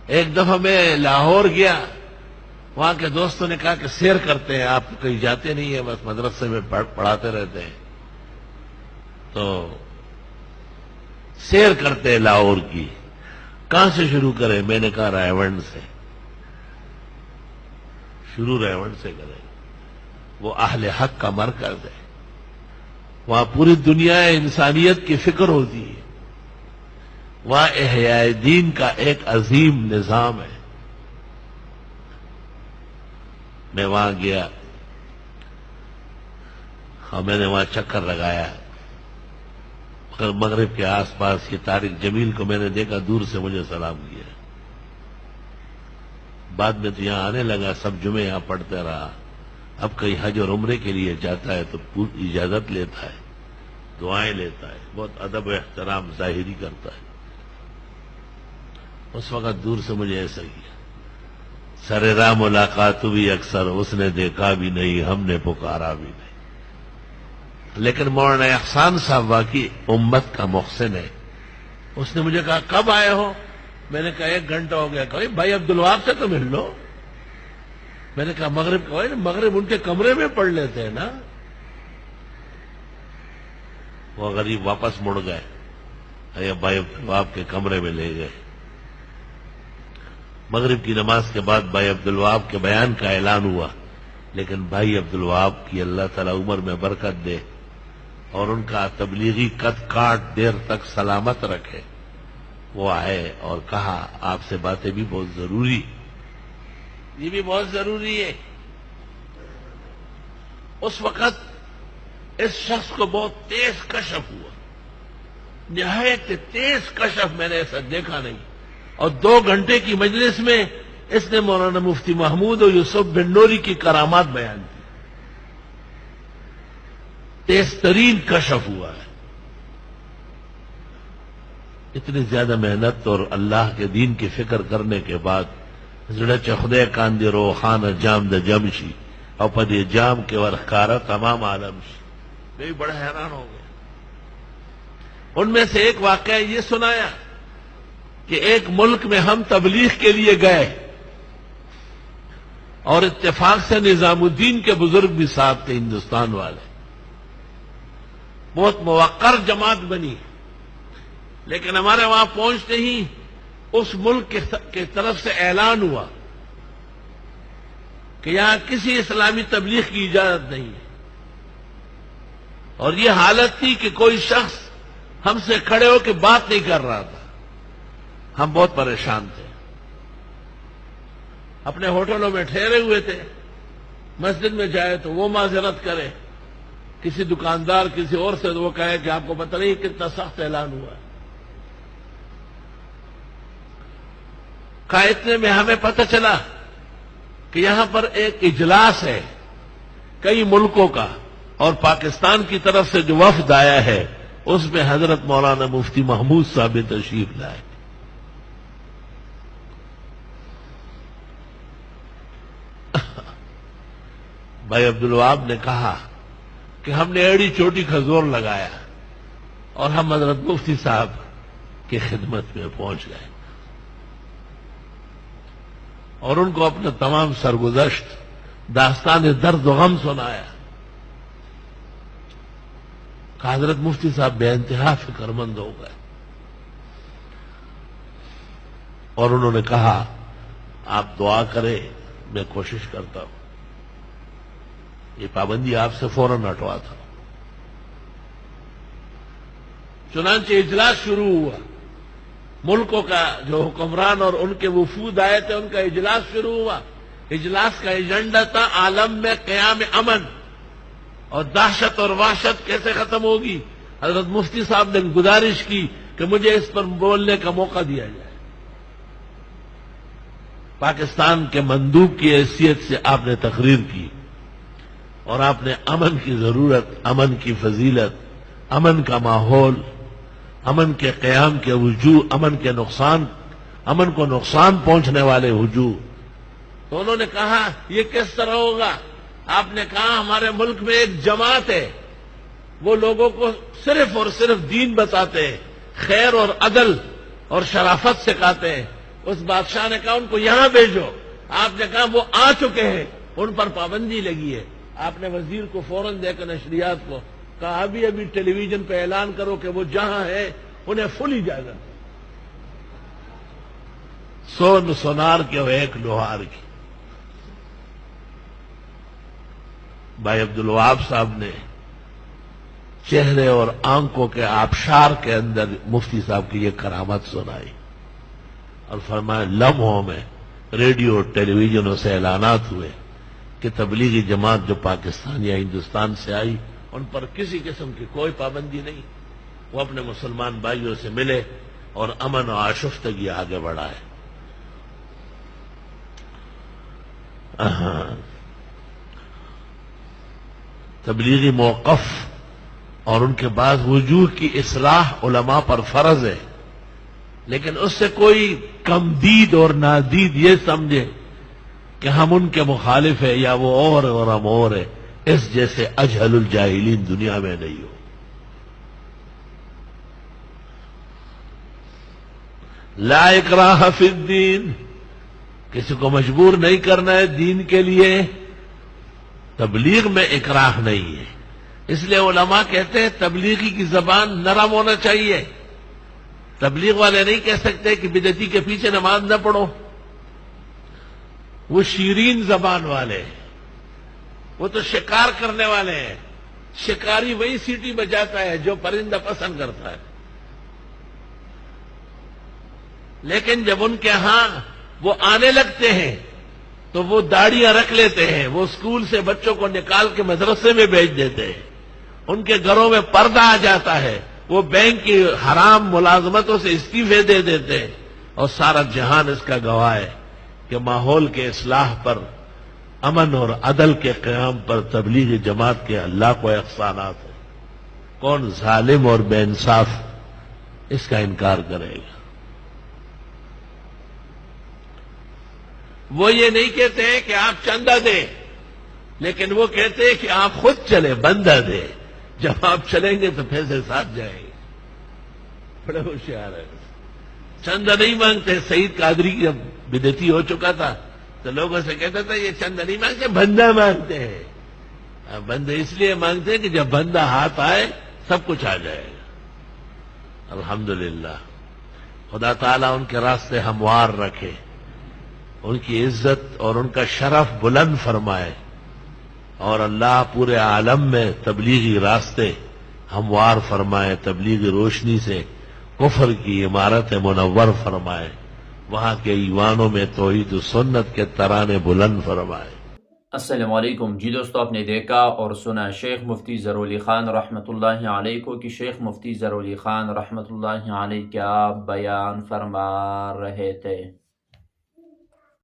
ایک دفعہ میں لاہور گیا، وہاں کے دوستوں نے کہا کہ سیر کرتے ہیں، آپ کہیں جاتے نہیں ہیں، بس مدرسے میں پڑھاتے رہتے ہیں، تو سیر کرتے ہیں لاہور کی، کہاں سے شروع کریں؟ میں نے کہا رائے سے شروع، رائے سے کریں، وہ اہل حق کا مرکز ہے، وہاں پوری دنیا انسانیت کی فکر ہوتی ہے، وہاں احیاء دین کا ایک عظیم نظام ہے۔ میں وہاں گیا اور میں نے وہاں چکر لگایا، مغرب کے آس پاس یہ طارق جمیل کو میں نے دیکھا، دور سے مجھے سلام کیا، بعد میں تو یہاں آنے لگا، سب جمعے یہاں پڑھتے رہا، اب کہیں حج اور عمرے کے لیے جاتا ہے تو اجازت لیتا ہے، دعائیں لیتا ہے، بہت ادب و احترام ظاہری کرتا ہے۔ اس وقت دور سے مجھے ایسا کیا، سر راہ ملاقات بھی اکثر، اس نے دیکھا بھی نہیں، ہم نے پکارا بھی نہیں، لیکن مولانا احسان صاحب واقعی امت کا محسن ہے۔ اس نے مجھے کہا کب آئے ہو؟ میں نے کہا 1 گھنٹہ ہو گیا۔ کہا بھائی عبدالوہاب سے تو مل لو۔ میں نے کہا مغرب کا، مغرب ان کے کمرے میں پڑھ لیتے ہیں نا۔ وہ غریب واپس مڑ گئے، بھائی عبدالوہاب کے کمرے میں لے گئے۔ مغرب کی نماز کے بعد بھائی عبدالوہاب کے بیان کا اعلان ہوا، لیکن بھائی عبدالوہاب کی اللہ تعالی عمر میں برکت دے اور ان کا تبلیغی قد کاٹ دیر تک سلامت رکھے، وہ آئے اور کہا آپ سے باتیں بھی بہت ضروری، یہ بھی بہت ضروری ہے۔ اس وقت اس شخص کو بہت تیز کشف ہوا، نہایت تیز کشف، میں نے ایسا دیکھا نہیں۔ اور 2 گھنٹے کی مجلس میں اس نے مولانا مفتی محمود اور یوسف بن نوری کی کرامات بیان کی، تیز ترین کشف ہوا ہے۔ اتنی زیادہ محنت اور اللہ کے دین کی فکر کرنے کے بعد زڑچ خدے کاندی رو خان جام د جمشی اور پدی جام کے ورخارہ تمام عالم شی، میں بھی بڑا حیران ہو گیا۔ ان میں سے ایک واقعہ یہ سنایا کہ ایک ملک میں ہم تبلیغ کے لیے گئے اور اتفاق سے نظام الدین کے بزرگ بھی ساتھ تھے، ہندوستان والے، بہت موقر جماعت بنی، لیکن ہمارے وہاں پہنچتے ہی اس ملک کی طرف سے اعلان ہوا کہ یہاں کسی اسلامی تبلیغ کی اجازت نہیں ہے، اور یہ حالت تھی کہ کوئی شخص ہم سے کھڑے ہو کے بات نہیں کر رہا تھا۔ ہم بہت پریشان تھے، اپنے ہوٹلوں میں ٹھہرے ہوئے تھے، مسجد میں جائے تو وہ معذرت کرے، کسی دکاندار کسی اور سے تو وہ کہے کہ آپ کو پتہ نہیں کتنا سخت اعلان ہوا ہے۔ کہا اتنے میں ہمیں پتہ چلا کہ یہاں پر ایک اجلاس ہے کئی ملکوں کا، اور پاکستان کی طرف سے جو وفد آیا ہے اس میں حضرت مولانا مفتی محمود صاحب تشریف لائے۔ بھائی عبدالوہاب نے کہا کہ ہم نے ایڑی چوٹی کا زور لگایا اور ہم حضرت مفتی صاحب کی خدمت میں پہنچ گئے اور ان کو اپنا تمام سرگزشت داستان درد و غم سنایا۔ کہ حضرت مفتی صاحب بے انتہا فکر مند ہو گئے اور انہوں نے کہا آپ دعا کریں، میں کوشش کرتا ہوں یہ پابندی آپ سے فوراً ہٹواتا ہوں۔ چنانچہ اجلاس شروع ہوا، ملکوں کا جو حکمران اور ان کے وفود آئے تھے ان کا اجلاس شروع ہوا۔ اجلاس کا ایجنڈا تھا عالم میں قیام امن اور دہشت اور وحشت کیسے ختم ہوگی۔ حضرت مفتی صاحب نے گزارش کی کہ مجھے اس پر بولنے کا موقع دیا جائے۔ پاکستان کے مندوب کی حیثیت سے آپ نے تقریر کی اور آپ نے امن کی ضرورت، امن کی فضیلت، امن کا ماحول، امن کے قیام کے وجوہ، امن کو نقصان پہنچنے والے وجوہ، تو انہوں نے کہا یہ کس طرح ہوگا؟ آپ نے کہا ہمارے ملک میں ایک جماعت ہے، وہ لوگوں کو صرف اور صرف دین بتاتے ہیں، خیر اور عدل اور شرافت سکھاتے ہیں، اس بادشاہ نے کہا ان کو یہاں بھیجو. آپ نے کہا وہ آ چکے ہیں، ان پر پابندی لگی ہے. آپ نے وزیر کو فوراً دے کر نشریات کو کہا ابھی ٹیلی ویژن پہ اعلان کرو کہ وہ جہاں ہے انہیں فل اجازت. سون سونار کے اور ایک لوہار کی. بھائی عبدالوہاب صاحب نے چہرے اور آنکھوں کے آبشار کے اندر مفتی صاحب کی یہ کرامت سنائی اور فرمایا لمحوں میں ریڈیو ٹیلی ویژنوں سے اعلانات ہوئے کہ تبلیغی جماعت جو پاکستان یا ہندوستان سے آئی ان پر کسی قسم کی کوئی پابندی نہیں. وہ اپنے مسلمان بھائیوں سے ملے اور امن و آشفتگی آگے بڑھائے. تبلیغی موقف اور ان کے بعد وجوہ کی اصلاح علماء پر فرض ہے، لیکن اس سے کوئی کم دید اور نادید یہ سمجھے کہ ہم ان کے مخالف ہیں یا وہ اور ہم اور ہیں، اس جیسے اجہل الجاہلین دنیا میں نہیں ہو. لا اکراہ فی الدین، کسی کو مجبور نہیں کرنا ہے دین کے لیے. تبلیغ میں اکراہ نہیں ہے، اس لیے علماء کہتے ہیں تبلیغی کی زبان نرم ہونا چاہیے. تبلیغ والے نہیں کہہ سکتے کہ بدعتی کے پیچھے نماز نہ پڑھو. وہ شیرین زبان والے ہیں، وہ تو شکار کرنے والے ہیں. شکاری وہی سیٹی بجاتا ہے جو پرندہ پسند کرتا ہے، لیکن جب ان کے ہاں وہ آنے لگتے ہیں تو وہ داڑیاں رکھ لیتے ہیں. وہ اسکول سے بچوں کو نکال کے مدرسے میں بھیج دیتے ہیں. ان کے گھروں میں پردہ آ جاتا ہے. وہ بینک کی حرام ملازمتوں سے استعفے دے دیتے ہیں. اور سارا جہان اس کا گواہ ہے کہ ماحول کے اصلاح پر، امن اور عدل کے قیام پر تبلیغی جماعت کے اللہ کو احسانات ہیں. کون ظالم اور بے انصاف اس کا انکار کرے گا؟ وہ یہ نہیں کہتے ہیں کہ آپ چندہ دیں، لیکن وہ کہتے ہیں کہ آپ خود چلیں، بندہ دیں. جب آپ چلیں گے تو پیسے ساتھ جائیں گے. بڑے ہوشیار ہے. چندہ نہیں مانگتے. سعید قادری جب بدعتی ہو چکا تھا تو لوگوں سے کہتا تھا یہ چندہ نہیں مانگتے، بندہ مانگتے ہیں. بندہ اس لیے مانگتے ہیں کہ جب بندہ ہاتھ آئے سب کچھ آ جائے گا. الحمدللہ خدا تعالیٰ ان کے راستے ہموار رکھے، ان کی عزت اور ان کا شرف بلند فرمائے، اور اللہ پورے عالم میں تبلیغی راستے ہموار فرمائے. تبلیغی روشنی سے کفر کی عمارت منور فرمائے. وہاں کے ایوانوں میں توحید و سنت کے ترانے بلند فرمائے. السلام علیکم. جی دوستو، آپ نے دیکھا اور سنا شیخ مفتی ظہور علی خان رحمۃ اللہ علیہ کو کہ شیخ مفتی ظہور علی خان رحمۃ اللہ علیہ کیا بیان فرما رہے تھے.